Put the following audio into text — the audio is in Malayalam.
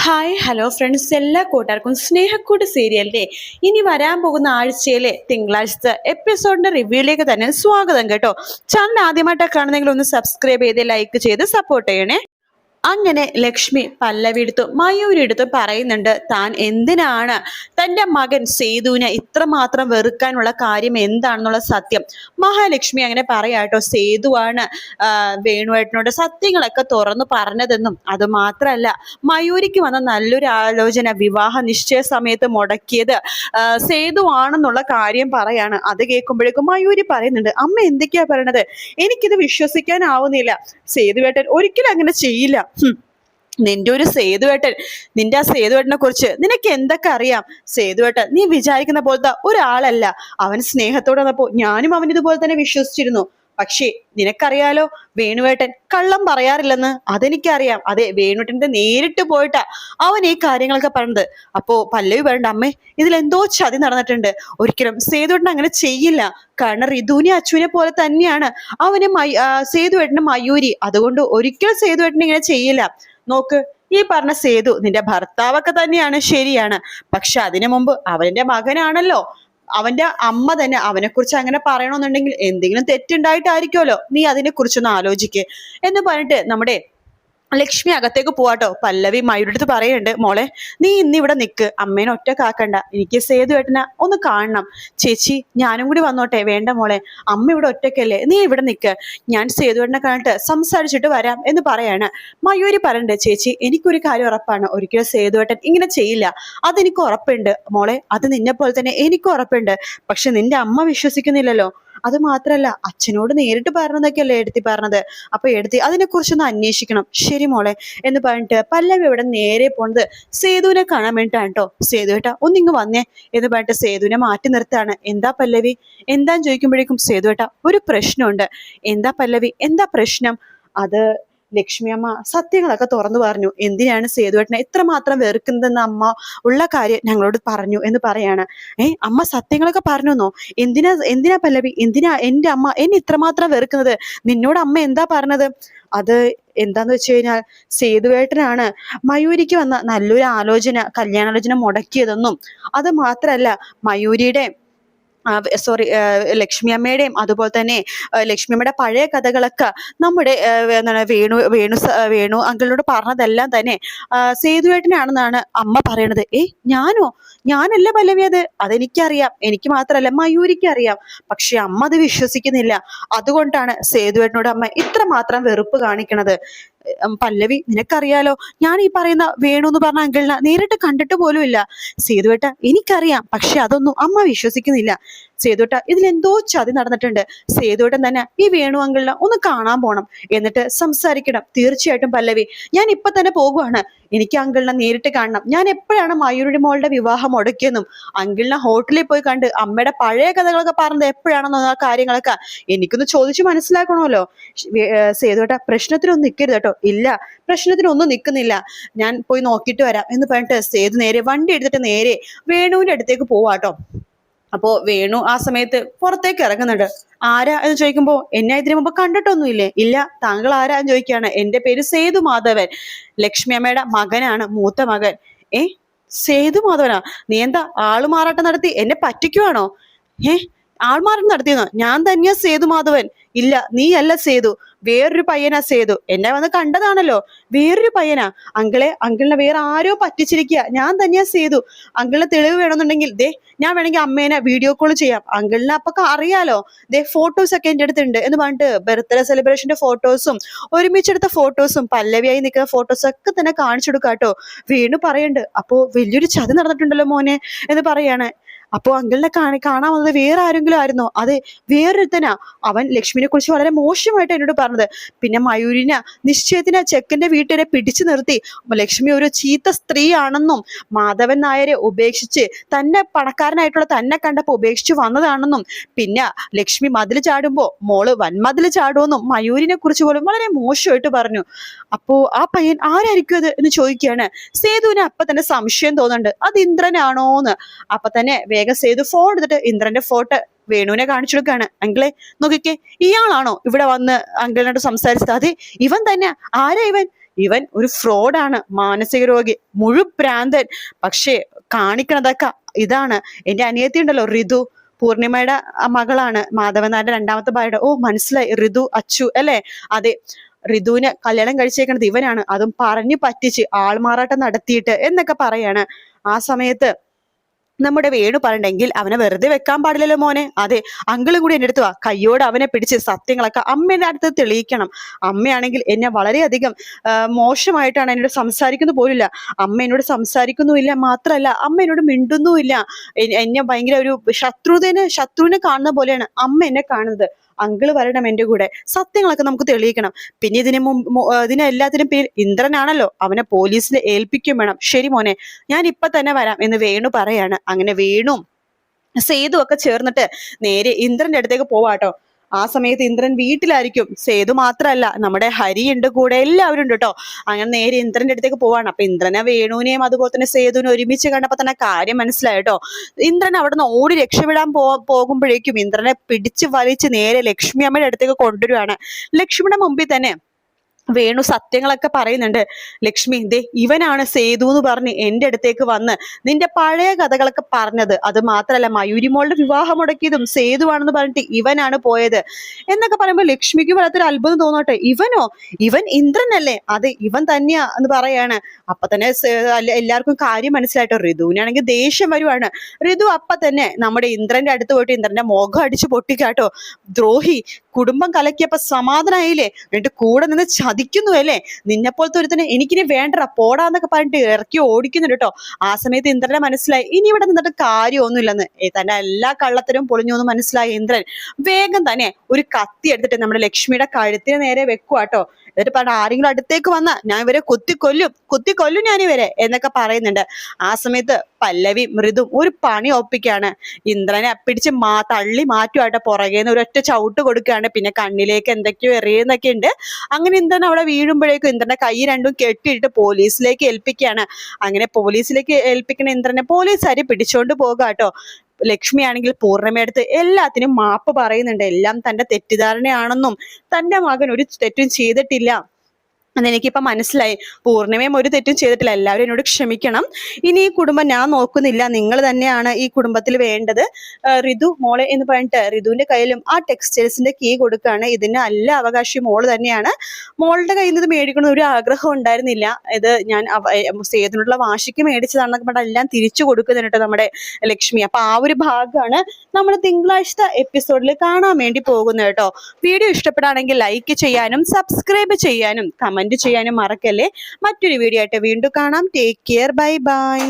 ഹായ് ഹലോ ഫ്രണ്ട്സ്, എല്ലാ കൂട്ടുകാർക്കും സ്നേഹക്കൂട്ട് സീരിയലിന്റെ ഇനി വരാൻ പോകുന്ന ആഴ്ചയിലെ തിങ്കളാഴ്ചത്തെ എപ്പിസോഡിന്റെ റിവ്യൂയിലേക്ക് തന്നെ സ്വാഗതം കേട്ടോ. ചാനൽ ആദ്യമായിട്ടൊക്കെ കാണുന്നെങ്കിൽ ഒന്ന് സബ്സ്ക്രൈബ് ചെയ്ത് ലൈക്ക് ചെയ്ത് സപ്പോർട്ട് ചെയ്യണേ. അങ്ങനെ ലക്ഷ്മി പല്ലവിയെടുത്തും മയൂരിയെടുത്തും പറയുന്നുണ്ട് താൻ എന്തിനാണ് തൻ്റെ മകൻ സേതുവിനെ ഇത്രമാത്രം വെറുക്കാനുള്ള കാര്യം എന്താണെന്നുള്ള സത്യം. മഹാലക്ഷ്മി അങ്ങനെ പറയാട്ടോ, സേതുവാണ് വേണുവേട്ടനോട് സത്യങ്ങളൊക്കെ തുറന്നു പറഞ്ഞതെന്നും അതുമാത്രമല്ല മയൂരിക്ക് വന്ന നല്ലൊരു ആലോചന വിവാഹ നിശ്ചയ സമയത്ത് മുടക്കിയത് സേതുവാണെന്നുള്ള കാര്യം പറയാണ്. അത് കേൾക്കുമ്പോഴേക്കും മയൂരി പറയുന്നുണ്ട്, അമ്മ എന്തൊക്കെയാ പറയണത്, എനിക്കിത് വിശ്വസിക്കാനാവുന്നില്ല. സേതുവേട്ടൻ ഒരിക്കലും അങ്ങനെ ചെയ്യില്ല. നിന്റെ ഒരു സേതുവേട്ടൻ, നിന്റെ ആ സേതുവേട്ടനെ കുറിച്ച് നിനക്ക് എന്തൊക്കെ അറിയാം? സേതുവേട്ടൻ നീ വിചാരിക്കുന്ന പോലത്തെ ഒരാളല്ല. അവൻ സ്നേഹത്തോടെ വന്നപ്പോ ഞാനും അവൻ ഇതുപോലെ തന്നെ വിശ്വസിച്ചിരുന്നു. പക്ഷേ നിനക്കറിയാലോ, വേണുവേട്ടൻ കള്ളം പറയാറില്ലെന്ന്. അതെനിക്കറിയാം. അതെ, വേണുവേട്ടന്റെ നേരിട്ട് പോയിട്ടാ അവൻ ഈ കാര്യങ്ങളൊക്കെ പറഞ്ഞത്. അപ്പോ പല്ലവി പറയണ്ട, അമ്മേ ഇതിലെന്തോ ചതി നടന്നിട്ടുണ്ട്. ഒരിക്കലും സേതുവേട്ടൻ അങ്ങനെ ചെയ്യില്ല. കാരണം ഋതുവിനെ അച്ഛനെ പോലെ തന്നെയാണ് അവന് സേതുവേട്ടന് മയൂരി. അതുകൊണ്ട് ഒരിക്കലും സേതുവേട്ടൻ ഇങ്ങനെ ചെയ്യില്ല. നോക്ക്, ഈ പറഞ്ഞ സേതു നിന്റെ ഭർത്താവൊക്കെ തന്നെയാണ്, ശരിയാണ്. പക്ഷെ അതിനു മുമ്പ് അവന്റെ മകനാണല്ലോ. അവന്റെ അമ്മ തന്നെ അവനെ കുറിച്ച് അങ്ങനെ പറയണമെന്നുണ്ടെങ്കിൽ എന്തെങ്കിലും തെറ്റുണ്ടായിട്ടായിരിക്കുമല്ലോ. നീ അതിനെ കുറിച്ചൊന്ന് ആലോചിക്ക് എന്ന് പറഞ്ഞിട്ട് നമ്മുടെ ലക്ഷ്മി അകത്തേക്ക് പോവാട്ടോ. പല്ലവി മയൂരുടെ അടുത്ത് പറയുന്നുണ്ട്, മോളെ നീ ഇന്നിവിടെ നിൽക്ക്, അമ്മേനെ ഒറ്റക്കാക്കണ്ട, എനിക്ക് സേതുവേട്ടനെ ഒന്ന് കാണണം. ചേച്ചി ഞാനും കൂടി വന്നോട്ടെ? വേണ്ട മോളെ, അമ്മ ഇവിടെ ഒറ്റക്കല്ലേ, നീ ഇവിടെ നിൽക്ക്, ഞാൻ സേതുവേട്ടനെ കണ്ടിട്ട് സംസാരിച്ചിട്ട് വരാം എന്ന് പറയാണ്. മയൂരി പറയണ്ടേ, ചേച്ചി എനിക്കൊരു കാര്യം ഉറപ്പാണ്, ഒരിക്കലും സേതുവേട്ടൻ ഇങ്ങനെ ചെയ്യില്ല, അതെനിക്ക് ഉറപ്പുണ്ട് മോളെ. അത് നിന്നെ പോലെ തന്നെ എനിക്ക് ഉറപ്പുണ്ട്. പക്ഷെ നിന്റെ അമ്മ വിശ്വസിക്കുന്നില്ലല്ലോ. അത് മാത്രല്ല, അച്ഛനോട് നേരിട്ട് പറഞ്ഞതൊക്കെയല്ലേ എടുത്തി പറഞ്ഞത്. അപ്പൊ എടുത്തി അതിനെക്കുറിച്ചൊന്ന് അന്വേഷിക്കണം. ശരി മോളെ എന്ന് പറഞ്ഞിട്ട് പല്ലവി ഇവിടെ നേരെ പോണത് സേതുവിനെ കാണാൻ വേണ്ടിയിട്ടാണ് കേട്ടോ. സേതുവേട്ടാ ഒന്നിങ്ങ് വന്നേ എന്ന് പറഞ്ഞിട്ട് സേതുവിനെ മാറ്റി നിർത്താണ്. എന്താ പല്ലവി, എന്താന്ന് ചോദിക്കുമ്പോഴേക്കും സേതുവേട്ടാ ഒരു പ്രശ്നമുണ്ട്. എന്താ പല്ലവി, എന്താ പ്രശ്നം? അത് ലക്ഷ്മി അമ്മ സത്യങ്ങളൊക്കെ തുറന്നു പറഞ്ഞു. എന്തിനാണ് സേതുവേട്ടനെ ഇത്രമാത്രം വെറുക്കുന്നതെന്ന് അമ്മ ഉള്ള കാര്യം ഞങ്ങളോട് പറഞ്ഞു എന്ന് പറയാണ്. അമ്മ സത്യങ്ങളൊക്കെ പറഞ്ഞോ? എന്തിനാ പല്ലവി, എന്തിനാ എന്റെ അമ്മ എന്നെ ഇത്രമാത്രം വെറുക്കുന്നത്? നിന്നോട് അമ്മ എന്താ പറഞ്ഞത്? അത് എന്താന്ന് വെച്ച് കഴിഞ്ഞാൽ സേതുവേട്ടനാണ് മയൂരിക്ക് വന്ന നല്ലൊരു കല്യാണാലോചന മുടക്കിയതെന്നും അത് മാത്രല്ല മയൂരിയുടെ ലക്ഷ്മി അമ്മയുടെയും അതുപോലെ തന്നെ ലക്ഷ്മി അമ്മയുടെ പഴയ കഥകളൊക്കെ നമ്മുടെ എന്താണ് വേണു അങ്കിളിനോട് പറഞ്ഞതെല്ലാം തന്നെ സേതുവേട്ടനാണെന്നാണ് അമ്മ പറയണത്. ഞാനല്ല പല്ലവി, അതെനിക്കറിയാം. എനിക്ക് മാത്രമല്ല മയൂരിക്ക് അറിയാം. പക്ഷെ അമ്മ അത് വിശ്വസിക്കുന്നില്ല. അതുകൊണ്ടാണ് സേതുവേട്ടനോട് അമ്മ ഇത്രമാത്രം വെറുപ്പ് കാണിക്കണത്. പല്ലവി നിനക്കറിയാലോ, ഞാൻ ഈ പറയുന്ന വേണു എന്ന് പറഞ്ഞ അങ്കിളിനെ നേരിട്ട് കണ്ടിട്ട് പോലും ഇല്ല. സേതുവേട്ട എനിക്കറിയാം, പക്ഷെ അതൊന്നും അമ്മ വിശ്വസിക്കുന്നില്ല. സേതുവേട്ട ഇതിലെന്തോ ചതി നടന്നിട്ടുണ്ട്. സേതുവേട്ടൻ തന്നെ ഈ വേണു അങ്കിളിനെ ഒന്ന് കാണാൻ പോണം, എന്നിട്ട് സംസാരിക്കണം. തീർച്ചയായിട്ടും പല്ലവി, ഞാൻ ഇപ്പൊ തന്നെ പോകുവാണ്. എനിക്ക് അങ്കിളിനെ നേരിട്ട് കാണണം. ഞാൻ എപ്പോഴാണ് മയൂരിയുടെ മോളുടെ വിവാഹം മുടക്കിയെന്നും അങ്കിളിനെ ഹോട്ടലിൽ പോയി കണ്ട് അമ്മയുടെ പഴയ കഥകളൊക്കെ പറഞ്ഞത് എപ്പോഴാണെന്നോ ആ കാര്യങ്ങളൊക്കെ എനിക്കൊന്ന് ചോദിച്ചു മനസ്സിലാക്കണമല്ലോ. സേതുവേട്ട പ്രശ്നത്തിനൊന്നും നിൽക്കരുത് കേട്ടോ. ഇല്ല, പ്രശ്നത്തിനൊന്നും നിൽക്കുന്നില്ല, ഞാൻ പോയി നോക്കിയിട്ട് വരാം എന്ന് പറഞ്ഞിട്ട് സേതു നേരെ വണ്ടി എടുത്തിട്ട് നേരെ വേണുവിന്റെ അടുത്തേക്ക് പോവാട്ടോ. അപ്പോ വേണു ആ സമയത്ത് പുറത്തേക്ക് ഇറങ്ങുന്നുണ്ട്. ആരാ എന്ന് ചോദിക്കുമ്പോ, എന്നെ ഇതിനു മുമ്പ് കണ്ടിട്ടൊന്നുമില്ലേ? ഇല്ല, താങ്കൾ ആരാ എന്ന് ചോദിക്കുകയാണ്. എന്റെ പേര് സേതു മാധവൻ, ലക്ഷ്മി അമ്മയുടെ മകനാണ്, മൂത്ത മകൻ. സേതു മാധവനാ? നീ എന്താ ആളുമാറാട്ടം നടത്തി എന്നെ പറ്റിക്കുവാണോ? ആൾമാറാട്ടം നടത്തിയെന്നോ? ഞാൻ തന്നെയാ സേതു മാധവൻ. ഇല്ല, നീ അല്ല സേതു, വേറൊരു പയ്യനാ സേതു. എന്നെ വന്ന് കണ്ടതാണല്ലോ, വേറൊരു പയ്യനാ. അങ്കിളിനെ വേറെ ആരോ പറ്റിച്ചിരിക്കുക, ഞാൻ തന്നെയാ സേതു. അങ്കിളിന് തെളിവ് വേണമെന്നുണ്ടെങ്കിൽ ഞാൻ വേണമെങ്കിൽ അമ്മേനെ വീഡിയോ കോൾ ചെയ്യാം, അങ്കിളിനെ അപ്പൊക്കെ അറിയാലോ. ഫോട്ടോസ് ഒക്കെ എൻ്റെ അടുത്തുണ്ട് എന്ന് പറഞ്ഞിട്ട് ബർത്ത്ഡേ സെലിബ്രേഷന്റെ ഫോട്ടോസും ഒരുമിച്ചെടുത്ത ഫോട്ടോസും പല്ലവിയായി നിൽക്കുന്ന ഫോട്ടോസ് ഒക്കെ തന്നെ കാണിച്ചു കൊടുക്കാട്ടോ. വേണു പറയുന്നുണ്ട്, അപ്പോ വലിയൊരു ചതി നടന്നിട്ടുണ്ടല്ലോ മോനെ എന്ന് പറയാണ്. അപ്പോ അങ്കിളിനെ കാണാൻ വന്നത് വേറെ ആരെങ്കിലും ആയിരുന്നോ? അതെ, വേറൊരുത്തനാ. അവൻ ലക്ഷ്മിനെ കുറിച്ച് വളരെ മോശമായിട്ട് എന്നോട് പറഞ്ഞത്. പിന്നെ മയൂരിനെ നിശ്ചയത്തിന് ചെക്കന്റെ വീട്ടുകാരെ പിടിച്ചു നിർത്തി ലക്ഷ്മി ഒരു ചീത്ത സ്ത്രീ ആണെന്നും മാധവൻ നായരെ ഉപേക്ഷിച്ച് തന്നെ പണക്കാരനായിട്ടുള്ള തന്നെ കണ്ടപ്പോ ഉപേക്ഷിച്ചു വന്നതാണെന്നും പിന്നെ ലക്ഷ്മി മതിൽ ചാടുമ്പോ മോള് വൻമതിൽ ചാടുമെന്നും മയൂരിനെ കുറിച്ച് പോലും വളരെ മോശമായിട്ട് പറഞ്ഞു. അപ്പോ ആ പയ്യൻ ആരായിരിക്കും അത് എന്ന് ചോദിക്കുകയാണ്. സേതുവിന് അപ്പൊ തന്നെ സംശയം തോന്നുന്നുണ്ട്, അത് ഇന്ദ്രനാണോന്ന്. അപ്പൊ തന്നെ വേഗം സേതു ഫോൺ എടുത്തിട്ട് ഇന്ദ്രന്റെ ഫോട്ടോ വേണുവിനെ കാണിച്ചു കൊടുക്കാണ്. അങ്കിളെ നോക്കിക്കേ, ഇയാളാണോ ഇവിടെ വന്ന് അങ്കിളിനോട് സംസാരിച്ചത്? അതെ, ഇവൻ തന്നെ. ആരാ ഇവൻ? ഇവൻ ഒരു ഫ്രോഡാണ്, മാനസിക രോഗി, മുഴുഭ്രാന്തൻ. പക്ഷേ കാണിക്കണതൊക്കെ ഇതാണ്. എൻ്റെ അനിയത്തി ഉണ്ടല്ലോ ഋതു, പൂർണിമയുടെ മകളാണ്, മാധവൻ നായരുടെ രണ്ടാമത്തെ ഭാര്യയുടെ. ഓ മനസ്സിലായി, ഋതു അച്ചു അല്ലേ? അതെ, ഋതുവിനെ കല്യാണം കഴിച്ചേക്കണത് ഇവനാണ്, അതും പറഞ്ഞു പറ്റിച്ച് ആൾമാറാട്ടം നടത്തിയിട്ട് എന്നൊക്കെ പറയാണ്. ആ സമയത്ത് നമ്മുടെ വേണു പറഞ്ഞെങ്കിൽ അവനെ വെറുതെ വെക്കാൻ പാടില്ലല്ലോ മോനെ. അതെ, അങ്കിളും കൂടി എൻ്റെ അടുത്ത് വാ, കയ്യോട് അവനെ പിടിച്ച് സത്യങ്ങളൊക്കെ അമ്മേൻ്റെ അടുത്ത് തെളിയിക്കണം. അമ്മയാണെങ്കിൽ എന്നെ വളരെയധികം മോശമായിട്ടാണ് എന്നോട് സംസാരിക്കുന്നു പോലില്ല. അമ്മ എന്നോട് സംസാരിക്കുന്നുമില്ല, മാത്രമല്ല അമ്മ എന്നോട് മിണ്ടുന്നുമില്ല. എന്നെ ഭയങ്കര ഒരു ശത്രുവിനെ കാണുന്ന പോലെയാണ് അമ്മ എന്നെ കാണുന്നത്. അങ്കിള് വരണം എൻ്റെ കൂടെ, സത്യങ്ങളൊക്കെ നമുക്ക് തെളിയിക്കണം. പിന്നെ ഇതിനെല്ലാത്തിനും പേര് ഇന്ദ്രനാണല്ലോ, അവനെ പോലീസിൽ ഏൽപ്പിക്കും വേണം. ശരി മോനെ, ഞാൻ ഇപ്പൊ തന്നെ വരാം എന്ന് വേണു പറയാണ്. അങ്ങനെ വേണു സേതു ഒക്കെ ചേർന്നിട്ട് നേരെ ഇന്ദ്രന്റെ അടുത്തേക്ക് പോവാട്ടോ. ആ സമയത്ത് ഇന്ദ്രൻ വീട്ടിലായിരിക്കും. സേതു മാത്രല്ല, നമ്മുടെ ഹരിയുണ്ട് കൂടെ, എല്ലാവരും ഉണ്ട് കേട്ടോ. അങ്ങനെ നേരെ ഇന്ദ്രന്റെ അടുത്തേക്ക് പോവാണ്. അപ്പൊ ഇന്ദ്രനെ വേണുവിനെയും അതുപോലെ തന്നെ സേതുവിനെ ഒരുമിച്ച് കണ്ടപ്പോ തന്നെ കാര്യം മനസ്സിലായി കേട്ടോ. ഇന്ദ്രൻ അവിടെ നിന്ന് ഓടി രക്ഷപ്പെടാൻ പോകുമ്പോഴേക്കും ഇന്ദ്രനെ പിടിച്ച് വലിച്ച് നേരെ ലക്ഷ്മി അമ്മയുടെ അടുത്തേക്ക് കൊണ്ടുവരുവാണ്. ലക്ഷ്മിയുടെ മുമ്പിൽ തന്നെ വേണു സത്യങ്ങളൊക്കെ പറയുന്നുണ്ട്. ലക്ഷ്മി, ദേ ഇവനാണ് സേതു എന്ന് പറഞ്ഞ് എൻ്റെ അടുത്തേക്ക് വന്ന് നിന്റെ പഴയ കഥകളൊക്കെ പറഞ്ഞത്. അത് മാത്രല്ല, മയൂരിമോളുടെ വിവാഹം മുടക്കിയതും സേതുവാണെന്ന് പറഞ്ഞിട്ട് ഇവനാണ് പോയത് എന്നൊക്കെ പറയുമ്പോൾ ലക്ഷ്മിക്ക് വല്ലാത്തൊരു അത്ഭുതം തോന്നട്ടെ. ഇവനോ? ഇവൻ ഇന്ദ്രനല്ലേ? അതെ, ഇവൻ തന്നെയാ എന്ന് പറയാണ്. അപ്പൊ തന്നെ എല്ലാവർക്കും കാര്യം മനസ്സിലായിട്ടോ. ഋതുവിനാണെങ്കിൽ ദേഷ്യം വരുവാണ്. ഋതു അപ്പൊ തന്നെ നമ്മുടെ ഇന്ദ്രന്റെ അടുത്ത് പോയിട്ട് ഇന്ദ്രന്റെ മുഖം അടിച്ച് പൊട്ടിക്കാട്ടോ. ദ്രോഹി, കുടുംബം കലക്കിയപ്പോ സമാധാനായില്ലേ, എന്നിട്ട് കൂടെ നിന്ന് ചതിക്കുന്നു അല്ലേ? നിന്നെപ്പോലത്തെ ഒരുത്തനെ എനിക്കിനി വേണ്ട, പോടാന്നൊക്കെ പറഞ്ഞിട്ട് ഇറക്കി ഓടിക്കുന്നുണ്ട് കേട്ടോ. ആ സമയത്ത് ഇന്ദ്രനെ മനസ്സിലായി ഇനി ഇവിടെ നിന്നിട്ട് കാര്യമൊന്നുമില്ലെന്ന്. തന്റെ എല്ലാ കള്ളത്തരും പൊളിഞ്ഞു എന്ന് മനസ്സിലായ ഇന്ദ്രൻ വേഗം തന്നെ ഒരു കത്തി എടുത്തിട്ട് നമ്മുടെ ലക്ഷ്മിയുടെ കഴുത്തിന് നേരെ വെക്കുവാട്ടോ. എന്നിട്ട് പറഞ്ഞ ആരെങ്കിലും അടുത്തേക്ക് വന്നാ ഞാൻ ഇവരെ കുത്തിക്കൊല്ലും ഞാൻ ഇവരെ എന്നൊക്കെ പറയുന്നുണ്ട്. ആ സമയത്ത് പല്ലവി മൃദും ഒരു പണി ഒപ്പിക്കാണ്. ഇന്ദ്രനെ പിടിച്ച് തള്ളി മാറ്റുമായിട്ട് പുറകേന്ന് ഒരൊറ്റ ചവിട്ട് കൊടുക്കുകയാണ്. പിന്നെ കണ്ണിലേക്ക് എന്തൊക്കെയോ എറിയുന്നൊക്കെ ഉണ്ട്. അങ്ങനെ ഇന്ദ്രൻ അവിടെ വീഴുമ്പോഴേക്കും ഇന്ദ്രന്റെ കൈ രണ്ടും കെട്ടിയിട്ട് പോലീസിലേക്ക് ഏൽപ്പിക്കുകയാണ്. അങ്ങനെ പോലീസിലേക്ക് ഏൽപ്പിക്കുന്ന ഇന്ദ്രനെ പോലീസുകാർ പിടിച്ചോണ്ട് പോകാട്ടോ. ലക്ഷ്മി ആണെങ്കിൽ പൂർണ്ണിമയെടുത്ത് എല്ലാത്തിനും മാപ്പ് പറയുന്നുണ്ട്. എല്ലാം തന്റെ തെറ്റിദ്ധാരണയാണെന്നും തന്റെ മകൻ ഒരു തെറ്റും ചെയ്തിട്ടില്ല അതെനിക്കിപ്പം മനസ്സിലായി. പൂർണ്ണിമയും ഒരു തെറ്റും ചെയ്തിട്ടില്ല. എല്ലാവരും എന്നോട് ക്ഷമിക്കണം. ഇനി ഈ കുടുംബം ഞാൻ നോക്കുന്നില്ല, നിങ്ങൾ തന്നെയാണ് ഈ കുടുംബത്തിൽ വേണ്ടത്. ഋതു മോളെ എന്ന് പറഞ്ഞിട്ട് ഋതുവിന്റെ കയ്യിലും ആ ടെക്സ്റ്റൈൽസിന്റെ കീ കൊടുക്കുകയാണ്. ഇതിന് എല്ലാ അവകാശവും മോള് തന്നെയാണ്. മോളുടെ കയ്യിൽ നിന്ന് മേടിക്കണമെന്ന് ഒരു ആഗ്രഹം ഉണ്ടായിരുന്നില്ല. ഇത് ഞാൻ സേതുനുള്ള വാശിക്ക് മേടിച്ചതാണെന്നൊക്കെ പറഞ്ഞാൽ എല്ലാം തിരിച്ചു കൊടുക്കുന്നുണ്ട് നമ്മുടെ ലക്ഷ്മി. അപ്പൊ ആ ഒരു ഭാഗമാണ് നമ്മൾ തിങ്കളാഴ്ച എപ്പിസോഡിൽ കാണാൻ വേണ്ടി പോകുന്നത് കേട്ടോ. വീഡിയോ ഇഷ്ടപ്പെടുകയാണെങ്കിൽ ലൈക്ക് ചെയ്യാനും സബ്സ്ക്രൈബ് ചെയ്യാനും കമന്റ് ചെയ്യാനും മറക്കല്ലേ. മറ്റൊരു വീഡിയോ ആയിട്ട് വീണ്ടും കാണാം. Take care, bye bye.